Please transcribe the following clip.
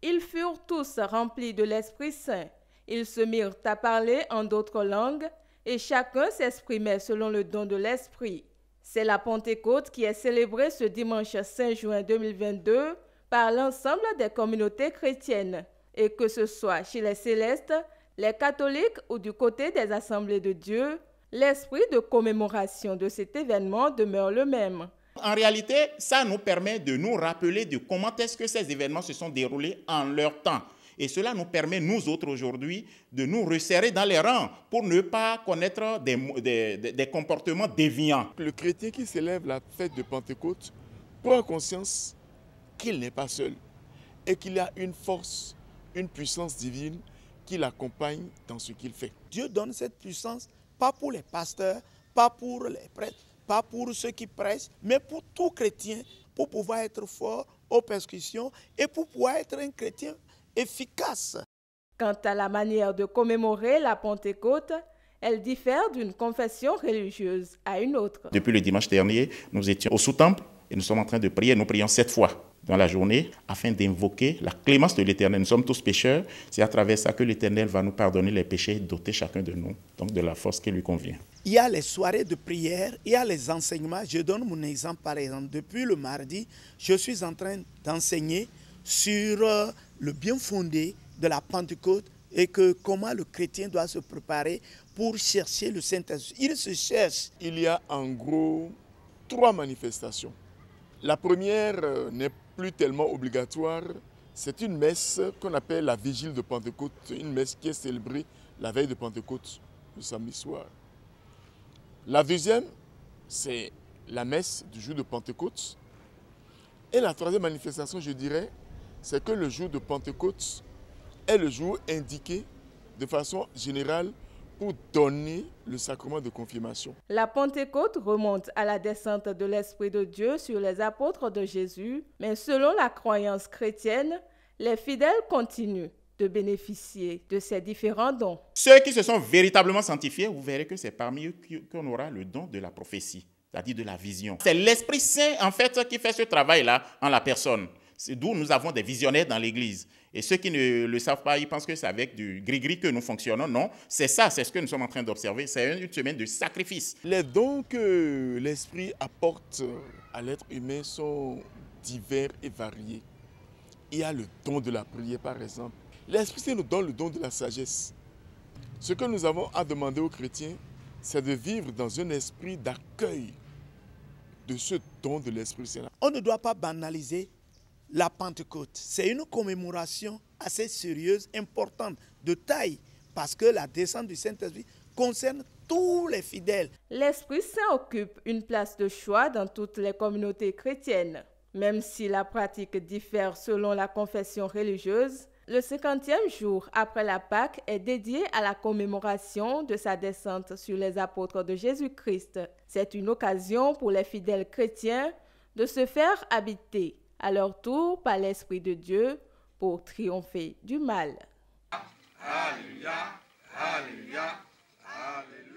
Ils furent tous remplis de l'Esprit Saint. Ils se mirent à parler en d'autres langues et chacun s'exprimait selon le don de l'Esprit. C'est la Pentecôte qui est célébrée ce dimanche 5 juin 2022 par l'ensemble des communautés chrétiennes. Et que ce soit chez les célestes, les catholiques ou du côté des assemblées de Dieu, l'esprit de commémoration de cet événement demeure le même. En réalité, ça nous permet de nous rappeler de comment est-ce que ces événements se sont déroulés en leur temps. Et cela nous permet, nous autres aujourd'hui, de nous resserrer dans les rangs pour ne pas connaître des comportements déviants. Le chrétien qui célèbre la fête de Pentecôte prend conscience qu'il n'est pas seul et qu'il y a une force, une puissance divine qui l'accompagne dans ce qu'il fait. Dieu donne cette puissance, pas pour les pasteurs, pas pour les prêtres, pas pour ceux qui prêchent, mais pour tout chrétien, pour pouvoir être fort aux persécutions et pour pouvoir être un chrétien efficace. Quant à la manière de commémorer la Pentecôte, elle diffère d'une confession religieuse à une autre. Depuis le dimanche dernier, nous étions au sous-temple et nous sommes en train de prier. Nous prions 7 fois dans la journée afin d'invoquer la clémence de l'Éternel. Nous sommes tous pécheurs. C'est à travers ça que l'Éternel va nous pardonner les péchés et doter chacun de nous donc de la force qui lui convient. Il y a les soirées de prière, il y a les enseignements. Je donne mon exemple par exemple. Depuis le mardi, je suis en train d'enseigner sur le bien fondé de la Pentecôte et que comment le chrétien doit se préparer pour chercher le Saint-Esprit. Il se cherche. Il y a en gros 3 manifestations. La première n'est plus tellement obligatoire. C'est une messe qu'on appelle la vigile de Pentecôte, une messe qui est célébrée la veille de Pentecôte, le samedi soir. La deuxième, c'est la messe du jour de Pentecôte. Et la troisième manifestation, je dirais, c'est que le jour de Pentecôte est le jour indiqué de façon générale pour donner le sacrement de confirmation. La Pentecôte remonte à la descente de l'Esprit de Dieu sur les apôtres de Jésus, mais selon la croyance chrétienne, les fidèles continuent de bénéficier de ces différents dons. Ceux qui se sont véritablement sanctifiés, vous verrez que c'est parmi eux qu'on aura le don de la prophétie, c'est-à-dire de la vision. C'est l'Esprit Saint, en fait, qui fait ce travail-là en la personne. C'est d'où nous avons des visionnaires dans l'Église. Et ceux qui ne le savent pas, ils pensent que c'est avec du gris-gris que nous fonctionnons. Non, c'est ça, c'est ce que nous sommes en train d'observer. C'est une semaine de sacrifice. Les dons que l'Esprit apporte à l'être humain sont divers et variés. Il y a le don de la prière, par exemple. L'Esprit Saint nous donne le don de la sagesse. Ce que nous avons à demander aux chrétiens, c'est de vivre dans un esprit d'accueil de ce don de l'Esprit Saint. On ne doit pas banaliser la Pentecôte. C'est une commémoration assez sérieuse, importante, de taille, parce que la descente du Saint-Esprit concerne tous les fidèles. L'Esprit Saint occupe une place de choix dans toutes les communautés chrétiennes. Même si la pratique diffère selon la confession religieuse, le 50e jour après la Pâque est dédié à la commémoration de sa descente sur les apôtres de Jésus-Christ. C'est une occasion pour les fidèles chrétiens de se faire habiter à leur tour par l'Esprit de Dieu pour triompher du mal. Alléluia, alléluia, alléluia.